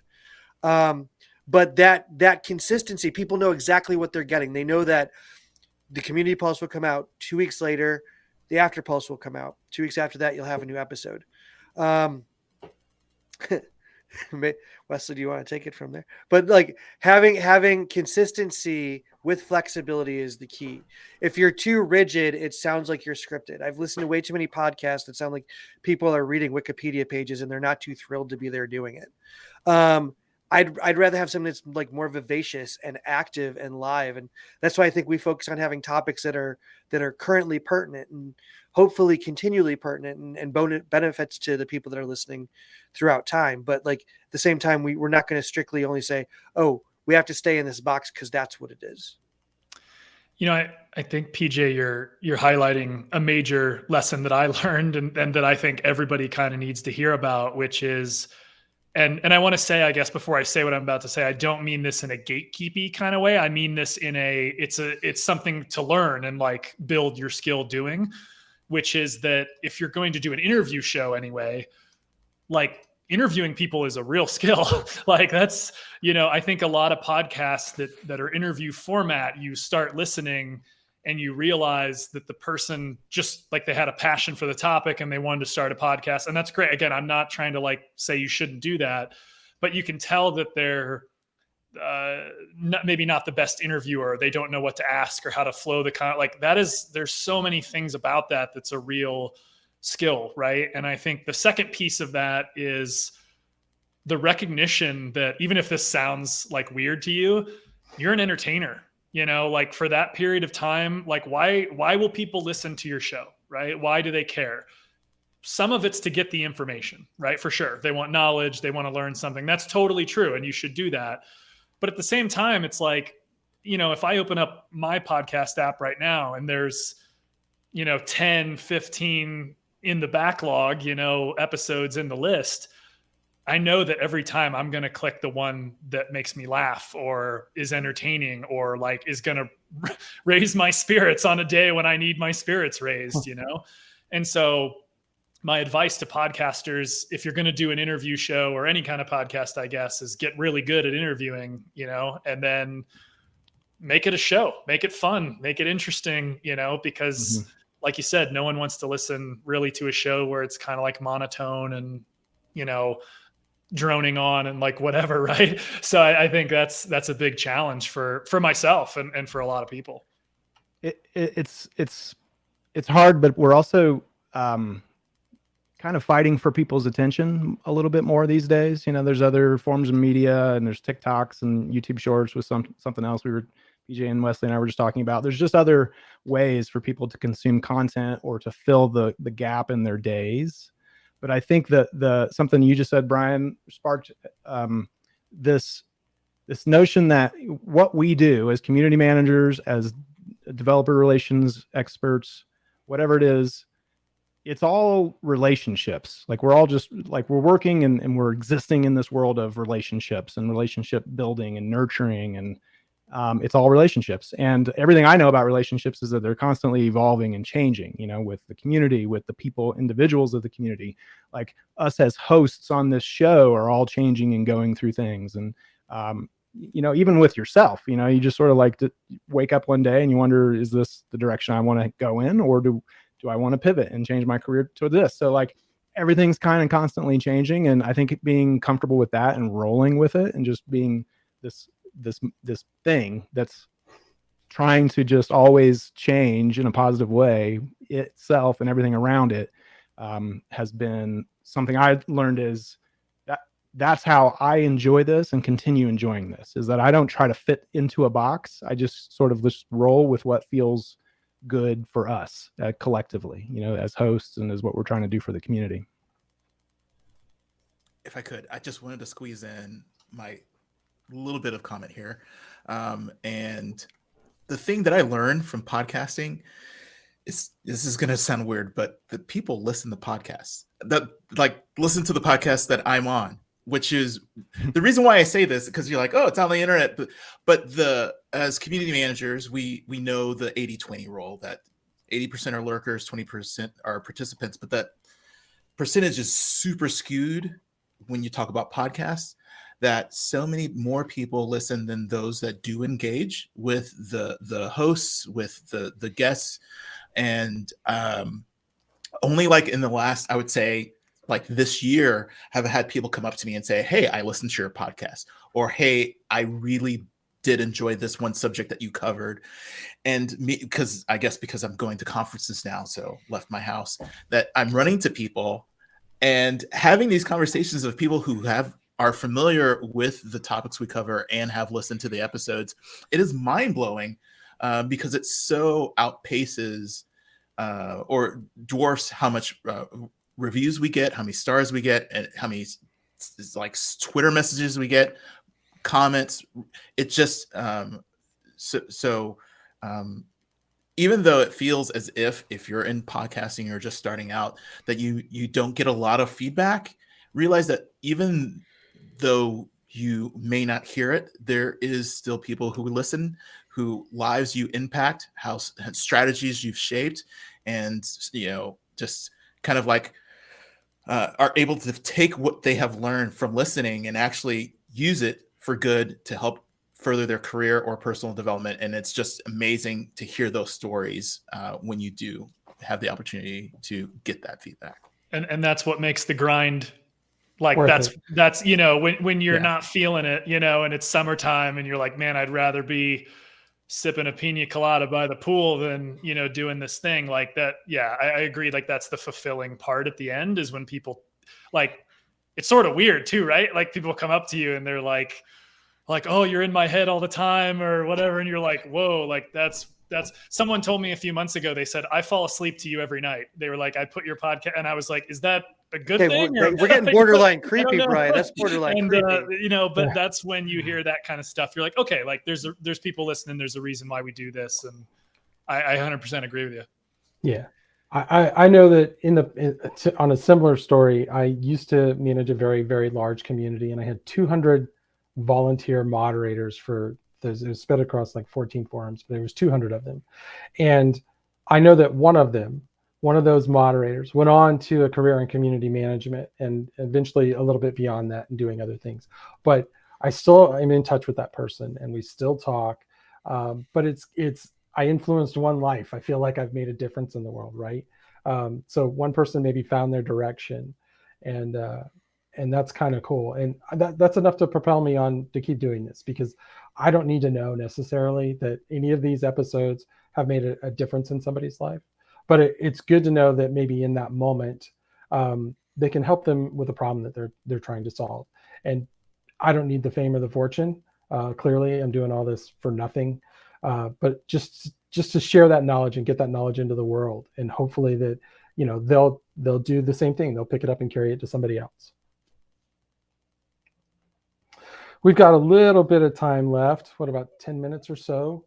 But that consistency, people know exactly what they're getting. They know that the Community Pulse will come out 2 weeks later. The After Pulse will come out 2 weeks after that. You'll have a new episode. Wesley, do you want to take it from there? But like having consistency with flexibility is the key. If you're too rigid, it sounds like you're scripted. I've listened to way too many podcasts that sound like people are reading Wikipedia pages and they're not too thrilled to be there doing it. I'd rather have something that's like more vivacious and active and live. And that's why I think we focus on having topics that are currently pertinent and hopefully continually pertinent and benefits to the people that are listening throughout time. But like at the same time, we're not going to strictly only say, oh, we have to stay in this box because that's what it is. I think PJ, you're highlighting a major lesson that I learned and that I think everybody kind of needs to hear about, which is, and I want to say, I guess, before I say what I'm about to say, I don't mean this in a gatekeepy kind of way. I mean this in it's something to learn and like build your skill doing, which is that if you're going to do an interview show anyway, like interviewing people is a real skill. Like that's, I think a lot of podcasts that are interview format, you start listening and you realize that the person just like they had a passion for the topic and they wanted to start a podcast. And that's great. Again, I'm not trying to like say you shouldn't do that, but you can tell that they're maybe not the best interviewer. They don't know what to ask or how to flow the like that is, there's so many things about that that's a real skill, right? And I think the second piece of that is the recognition that even if this sounds like weird to you, you're an entertainer, like for that period of time, like why will people listen to your show, right? Why do they care? Some of it's to get the information, right? For sure. They want knowledge. They want to learn something. That's totally true. And you should do that. But at the same time, it's like, if I open up my podcast app right now and there's, 10, 15 in the backlog, episodes in the list, I know that every time I'm going to click the one that makes me laugh or is entertaining or like is going to raise my spirits on a day when I need my spirits raised, And so my advice to podcasters, if you're going to do an interview show or any kind of podcast, I guess, is get really good at interviewing, and then make it a show, make it fun, make it interesting, because like you said, no one wants to listen really to a show where it's kind of like monotone and, droning on and like whatever. Right. So I think that's a big challenge for myself and for a lot of people. It's hard, but we're also, kind of fighting for people's attention a little bit more these days. There's other forms of media and there's TikToks and YouTube shorts with something else PJ and Wesley and I were just talking about. There's just other ways for people to consume content or to fill the gap in their days. But I think that something you just said, Brian, sparked this notion that what we do as community managers, as developer relations experts, whatever it is, it's all relationships. Like we're all just like we're working and we're existing in this world of relationships and relationship building and nurturing, and it's all relationships. And everything I know about relationships is that they're constantly evolving and changing, with the community, with the people, individuals of the community. Like us as hosts on this show are all changing and going through things. And even with yourself, you just sort of like to wake up one day and you wonder, is this the direction I want to go in, or do I want to pivot and change my career to this? So like everything's kind of constantly changing. And I think being comfortable with that and rolling with it and just being this thing that's trying to just always change in a positive way itself and everything around it has been something I learned is that's how I enjoy this and continue enjoying this, is that I don't try to fit into a box. I just sort of just roll with what feels good for us collectively, as hosts and as what we're trying to do for the community. If I could, I just wanted to squeeze in my little bit of comment here. And the thing that I learned from podcasting is, this is going to sound weird, but the people listen to podcasts that like listen to the podcast that I'm on, which is the reason why I say this, because you're like, oh, it's on the internet. But as community managers, we know the 80-20 rule, that 80% are lurkers, 20% are participants, but that percentage is super skewed when you talk about podcasts, that so many more people listen than those that do engage with the hosts, with the guests. And only like in the last, I would say, like this year, have had people come up to me and say, hey, I listened to your podcast, or hey, I really did enjoy this one subject that you covered. And me, because I'm going to conferences now, so left my house, that I'm running to people and having these conversations of people who are familiar with the topics we cover and have listened to the episodes. It is mind-blowing because it so outpaces or dwarfs how much reviews we get, how many stars we get, and how many like Twitter messages we get comments. It just even though it feels as if you're in podcasting or just starting out, that you don't get a lot of feedback, realize that even though you may not hear it, there is still people who listen, who lives you impact, how strategies you've shaped, and just kind of like are able to take what they have learned from listening and actually use it for good to help further their career or personal development. And it's just amazing to hear those stories when you do have the opportunity to get that feedback. And that's what makes the grind like Worth that's when you're not feeling it, and it's summertime and you're like, man, I'd rather be sipping a pina colada by the pool than doing this thing like that. I agree. Like that's the fulfilling part at the end, is when people, like, it's sort of weird too, right? Like people come up to you and they're like, oh, you're in my head all the time or whatever, and you're like, whoa, like that's someone told me a few months ago, they said, I fall asleep to you every night. They were like, I put your podcast, and I was like, is that a good thing? We're getting borderline creepy, Brian. That's borderline creepy. But that's when you hear that kind of stuff. You're like, okay, like there's people listening. There's a reason why we do this, and I 100% agree with you. Yeah, I know that on a similar story, I used to manage a very, very large community, and I had 200 volunteer moderators for those. It was spread across like 14 forums, but there was 200 of them, and I know that one of those moderators went on to a career in community management and eventually a little bit beyond that and doing other things. But I still am in touch with that person and we still talk. But I influenced one life. I feel like I've made a difference in the world, right? So one person maybe found their direction, and that's kind of cool. And that's enough to propel me on to keep doing this, because I don't need to know necessarily that any of these episodes have made a difference in somebody's life. But it's good to know that maybe in that moment, they can help them with a problem that they're trying to solve. And I don't need the fame or the fortune. Clearly, I'm doing all this for nothing. But just to share that knowledge and get that knowledge into the world, and hopefully that they'll do the same thing. They'll pick it up and carry it to somebody else. We've got a little bit of time left. What, about 10 minutes or so?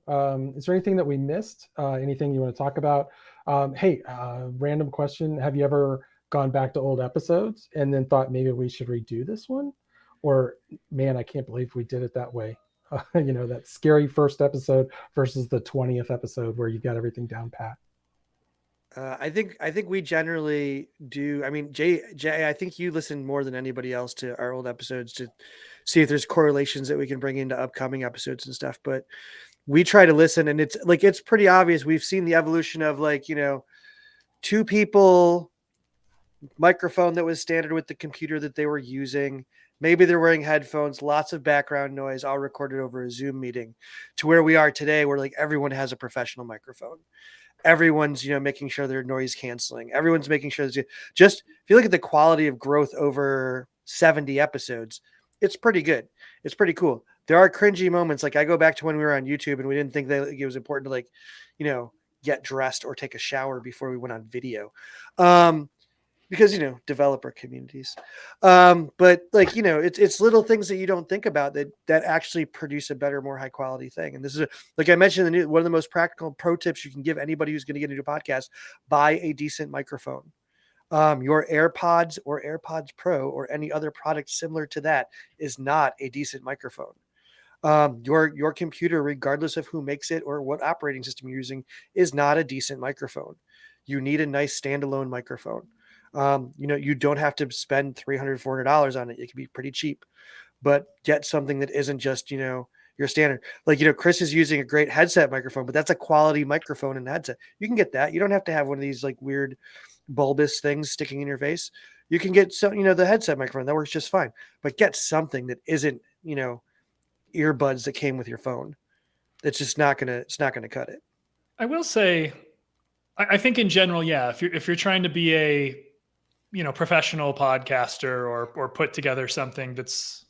Is there anything that we missed? Anything you want to talk about? Hey, random question. Have you ever gone back to old episodes and then thought maybe we should redo this one? Or, man, I can't believe we did it that way. That scary first episode versus the 20th episode where you got everything down pat. I think we generally do. I mean, Jay, I think you listen more than anybody else to our old episodes to see if there's correlations that we can bring into upcoming episodes and stuff. But we try to listen, and it's pretty obvious. We've seen the evolution of two people, microphone that was standard with the computer that they were using. Maybe they're wearing headphones, lots of background noise, all recorded over a Zoom meeting, to where we are today, where like everyone has a professional microphone. Everyone's, making sure they're noise canceling. Everyone's making sure that just, if you look at the quality of growth over 70 episodes, it's pretty good. It's pretty cool. There are cringy moments. Like I go back to when we were on YouTube and we didn't think that it was important to get dressed or take a shower before we went on video. Because, developer communities. But it's little things that you don't think about that actually produce a better, more high quality thing. And this is, like I mentioned, one of the most practical pro tips you can give anybody who's going to get into a podcast: buy a decent microphone. Your AirPods or AirPods Pro or any other product similar to that is not a decent microphone. Your computer, regardless of who makes it or what operating system you're using, is not a decent microphone. You need a nice standalone microphone. You don't have to spend $300, $400 on it. It can be pretty cheap, but get something that isn't just, your standard. Chris is using a great headset microphone, but that's a quality microphone and headset. You can get that. You don't have to have one of these like weird bulbous things sticking in your face. You can get some, the headset microphone that works just fine, but get something that isn't, earbuds that came with your phone. It's just not gonna cut it. I will say, I think in general, yeah, if you're trying to be a professional podcaster or put together something that's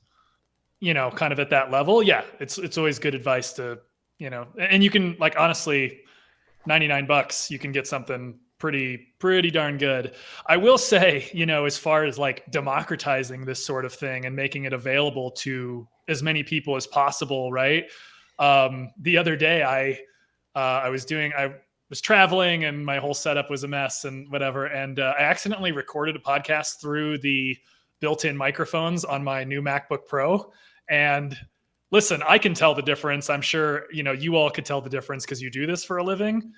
kind of at that level, yeah, it's always good advice to and you can, like, honestly, $99 you can get something pretty darn good. I will say, as far as like democratizing this sort of thing and making it available to as many people as possible, right? The other day I was traveling and my whole setup was a mess and whatever. And I accidentally recorded a podcast through the built-in microphones on my new MacBook Pro. And listen, I can tell the difference. I'm sure, you all could tell the difference because you do this for a living.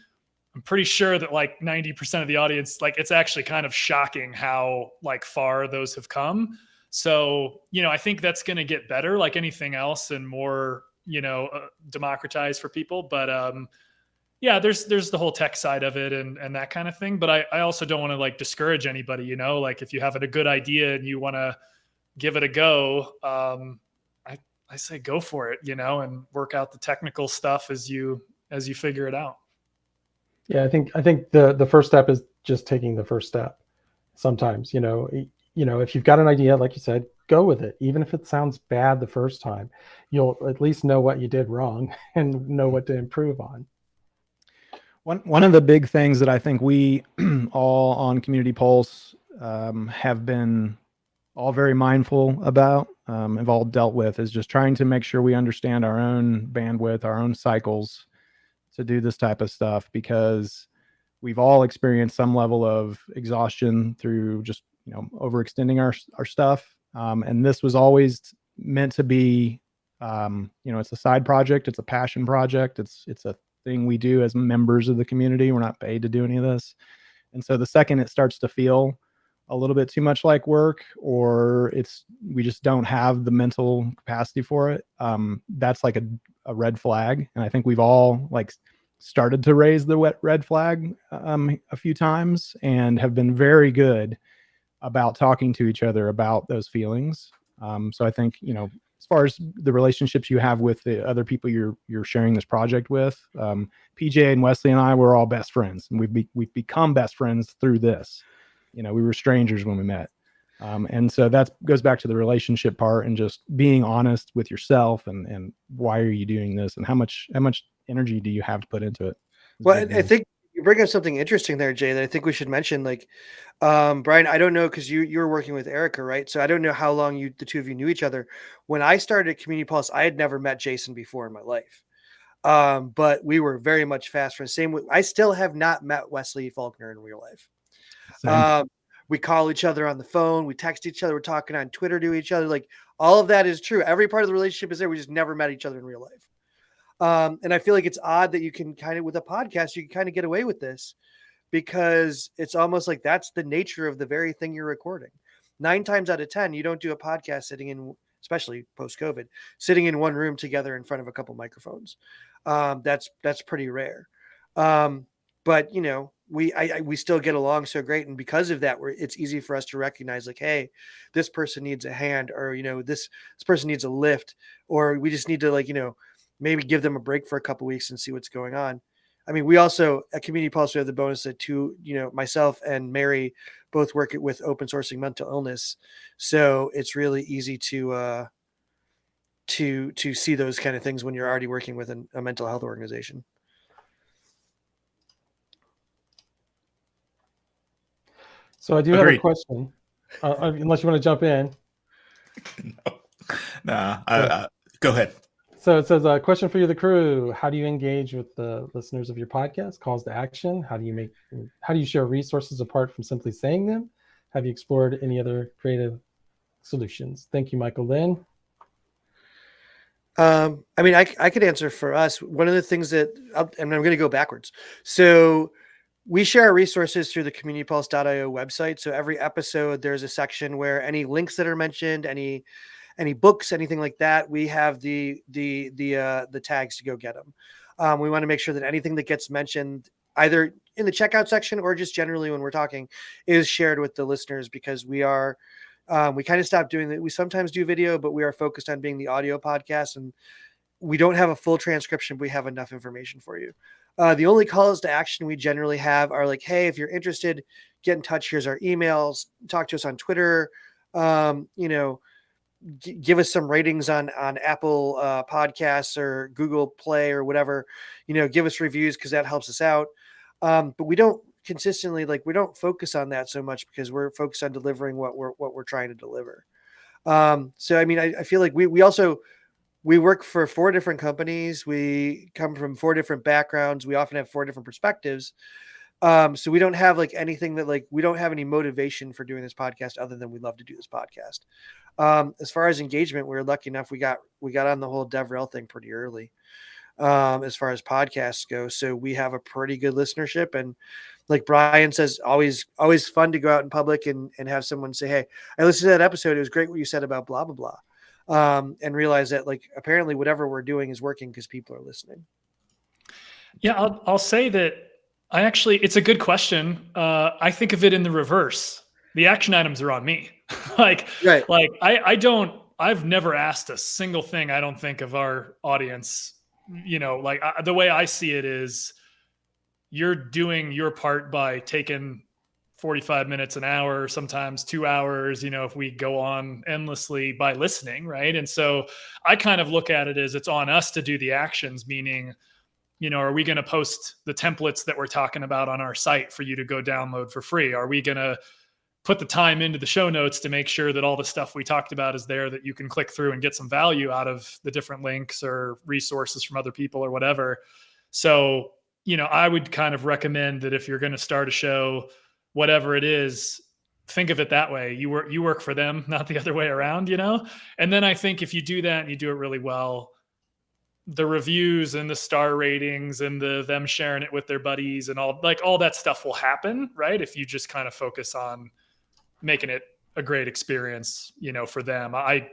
I'm pretty sure that like 90% of the audience, like it's actually kind of shocking how like far those have come. So, I think that's going to get better like anything else and more, democratized for people. But, yeah, there's the whole tech side of it and that kind of thing. But I also don't want to like discourage anybody, like if you have a good idea and you want to give it a go, I say go for it, and work out the technical stuff as you figure it out. Yeah, I think the first step is just taking the first step. Sometimes, if you've got an idea, like you said, go with it. Even if it sounds bad the first time, you'll at least know what you did wrong and know what to improve on. One of the big things that I think we all on Community Pulse have been all very mindful about, have all dealt with, is just trying to make sure we understand our own bandwidth, our own cycles to do this type of stuff, because we've all experienced some level of exhaustion through just overextending our stuff, and this was always meant to be it's a side project, it's a passion project, it's a thing we do as members of the community. We're not paid to do any of this. And so the second it starts to feel a little bit too much like work, or we just don't have the mental capacity for it, that's like a red flag. And I think we've all like started to raise the red flag a few times and have been very good about talking to each other about those feelings. So I think, as far as the relationships you have with the other people you're sharing this project with, PJ and Wesley and I were all best friends, and we've become best friends through this. We were strangers when we met, and so that goes back to the relationship part and just being honest with yourself and why are you doing this and how much energy do you have to put into it. Well, I think you bring up something interesting there, Jay, that I think we should mention. Like, Brian, I don't know, because you were working with Erica, right? So I don't know how long the two of you knew each other. When I started Community Pulse, I had never met Jason before in my life, but we were very much fast friends. I still have not met Wesley Faulkner in real life. We call each other on the phone, we text each other, we're talking on Twitter to each other. Like, all of that is true. Every part of the relationship is there. We just never met each other in real life. And I feel like it's odd that you can kind of, with a podcast, you can kind of get away with this, because it's almost like that's the nature of the very thing you're recording. 9 times out of 10, you don't do a podcast sitting in, especially post-COVID, sitting in one room together in front of a couple microphones. That's pretty rare. But we still get along so great, and because of that, it's easy for us to recognize, like, hey, this person needs a hand, or this person needs a lift, or we just need to maybe give them a break for a couple weeks and see what's going on. I mean, we also at Community Pulse, we have the bonus that myself and Mary both work with open sourcing mental illness, so it's really easy to see those kind of things when you're already working with a mental health organization. So I do have a question, unless you want to jump in. Go ahead. So it says, a question for you, the crew. How do you engage with the listeners of your podcast? Calls to action. How do you share resources apart from simply saying them? Have you explored any other creative solutions? Thank you, Michael Lynn. I mean, I could answer for us. One of the things that, and I'm going to go backwards. So we share our resources through the communitypulse.io website. So every episode, there's a section where any links that are mentioned, any books, anything like that, we have the tags to go get them. We want to make sure that anything that gets mentioned, either in the checkout section or just generally when we're talking, is shared with the listeners, because we kind of stopped doing that. We sometimes do video, but we are focused on being the audio podcast, and we don't have a full transcription, but we have enough information for you. The only calls to action we generally have are like, hey, if you're interested, get in touch. Here's our emails. Talk to us on Twitter. Give us some ratings on Apple Podcasts or Google Play or whatever. Give us reviews, because that helps us out. But we don't consistently, like, we don't focus on that so much because we're focused on delivering what we're trying to deliver. So I mean, I feel like we work for 4 different companies. We come from 4 different backgrounds. We often have 4 different perspectives. So we don't have like anything that, like, we don't have any motivation for doing this podcast other than we love to do this podcast. As far as engagement, we were lucky enough. We got on the whole DevRel thing pretty early. As far as podcasts go. So we have a pretty good listenership, and like Brian says, always fun to go out in public and have someone say, "Hey, I listened to that episode. It was great what you said about blah, blah, blah." And realize that, like, apparently whatever we're doing is working because people are listening. Yeah, I'll say that it's a good question. I think of it in the reverse. The action items are on me. Right. I've never asked a single thing, I don't think, of our audience. The way I see it is, you're doing your part by taking 45 minutes, an hour, sometimes 2 hours, if we go on endlessly, by listening. Right. And so I kind of look at it as it's on us to do the actions, meaning, are we going to post the templates that we're talking about on our site for you to go download for free? Are we going to put the time into the show notes to make sure that all the stuff we talked about is there, that you can click through and get some value out of the different links or resources from other people or whatever? So, I would kind of recommend that if you're going to start a show, whatever it is, think of it that way. You work for them, not the other way around, And then I think if you do that and you do it really well, the reviews and the star ratings and them sharing it with their buddies and all that stuff will happen, right? If you just kind of focus on making it a great experience, for them. I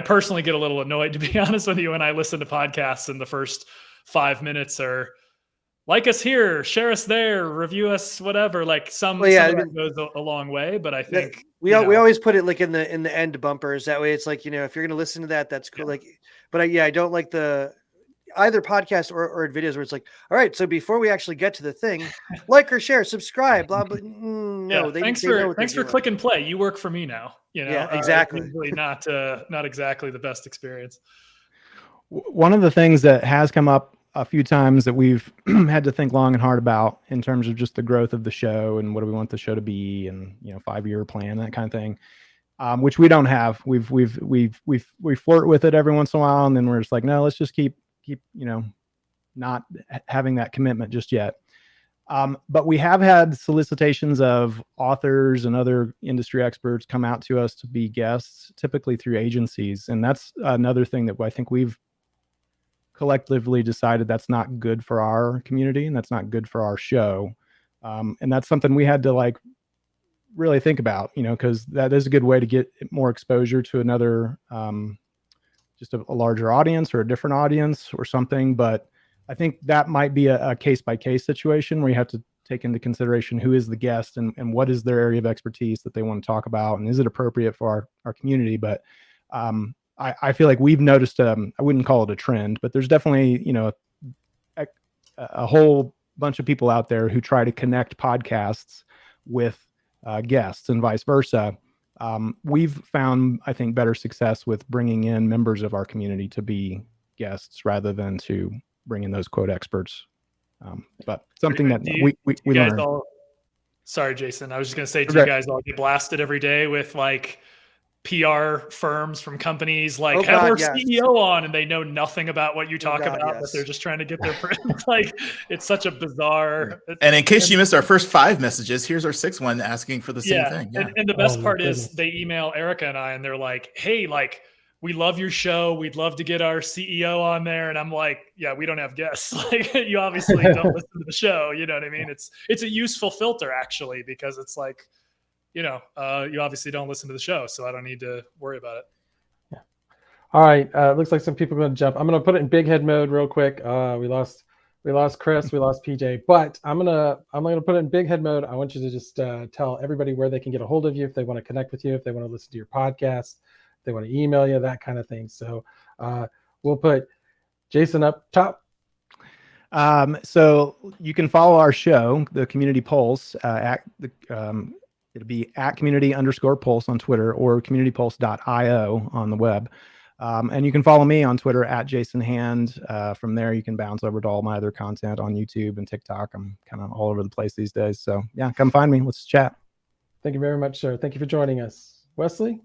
personally get a little annoyed, to be honest with you, when I listen to podcasts and the first 5 minutes are like us here, share us there, review us, whatever. Like some of that goes a long way, but I think we always put it like in the end bumpers. That way it's like, if you're going to listen to that, that's cool. Yeah. But I don't like either podcast or videos where it's like, all right, so before we actually get to the thing, like or share, subscribe, blah, blah. No, thanks for click and play. You work for me now. Yeah, exactly. Usually not exactly the best experience. One of the things that has come up a few times that we've had to think long and hard about in terms of just the growth of the show and what do we want the show to be, and 5-year plan, that kind of thing, which we don't have. We flirt with it every once in a while, and then we're just like, no, let's just keep not having that commitment just yet. But we have had solicitations of authors and other industry experts come out to us to be guests, typically through agencies. And that's another thing that I think we've collectively decided that's not good for our community and that's not good for our show. And that's something we had to really think about, because that is a good way to get more exposure to another, just a larger audience or a different audience or something. But I think that might be a case-by-case situation where you have to take into consideration who is the guest and what is their area of expertise that they want to talk about, and is it appropriate for our community. But I feel like we've noticed, I wouldn't call it a trend, but there's definitely, a whole bunch of people out there who try to connect podcasts with guests and vice versa. We've found, I think, better success with bringing in members of our community to be guests rather than to bring in those quote experts. But something that we learned. Sorry, Jason. I was just going to say, do you guys all get blasted every day with PR firms from companies have our CEO on, and they know nothing about what you talk about, but they're just trying to get their it's such a bizarre. And in case you missed our first 5 messages, here's our 6th one asking for the same thing. Yeah. And the best part is they email Erica and I, and they're like, hey, we love your show. We'd love to get our CEO on there. And I'm like, yeah, we don't have guests. You obviously don't listen to the show. You know what I mean? It's a useful filter, actually, because it's you obviously don't listen to the show, so I don't need to worry about it. Yeah. All right. Looks like some people are going to jump. I'm going to put it in big head mode real quick. We lost Chris, we lost PJ, but I'm gonna put it in big head mode. I want you to just tell everybody where they can get a hold of you if they want to connect with you, if they want to listen to your podcast, if they want to email you, that kind of thing. So we'll put Jason up top. So you can follow our show, the Community Pulse, it'll be @community_pulse on Twitter or communitypulse.io on the web. And you can follow me on Twitter at Jason Hand. From there, you can bounce over to all my other content on YouTube and TikTok. I'm kind of all over the place these days. So yeah, come find me. Let's chat. Thank you very much, sir. Thank you for joining us. Wesley?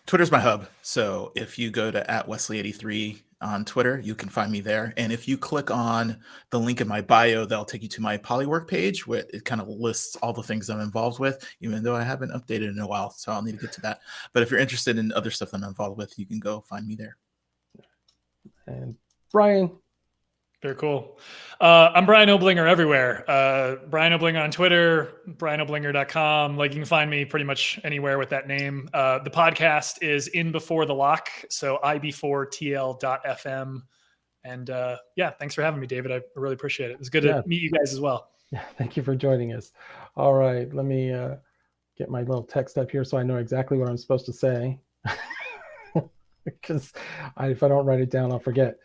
Twitter's my hub. So if you go to @Wesley83 on Twitter, you can find me there. And if you click on the link in my bio, that'll take you to my Polywork page, where it kind of lists all the things I'm involved with, even though I haven't updated in a while. So I'll need to get to that. But if you're interested in other stuff that I'm involved with, you can go find me there. And Brian? Very cool. I'm Brian Oblinger everywhere. Brian Oblinger on Twitter, brianoblinger.com. Like, you can find me pretty much anywhere with that name. The podcast is In Before the Lock, so IB4TL.fm. And yeah, thanks for having me, David. I really appreciate it. It's good to meet you guys as well. Yeah, thank you for joining us. All right, let me get my little text up here so I know exactly what I'm supposed to say. Because if I don't write it down, I'll forget.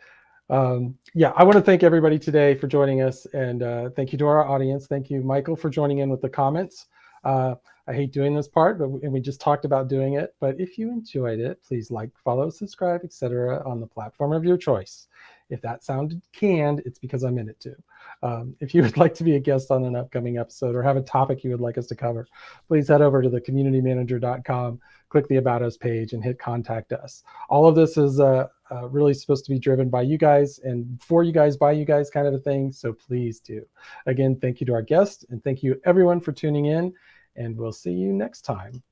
Yeah, I want to thank everybody today for joining us, and thank you to our audience. Thank you, Michael, for joining in with the comments. I hate doing this part, and we just talked about doing it. But if you enjoyed it, please like, follow, subscribe, etc. on the platform of your choice. If that sounded canned, it's because I'm in it too. If you would like to be a guest on an upcoming episode or have a topic you would like us to cover, please head over to thecommunitymanager.com, click the About Us page, and hit Contact Us. All of this is really supposed to be driven by you guys and for you guys, by you guys kind of a thing. So please do. Again, thank you to our guests, and thank you everyone for tuning in, and we'll see you next time.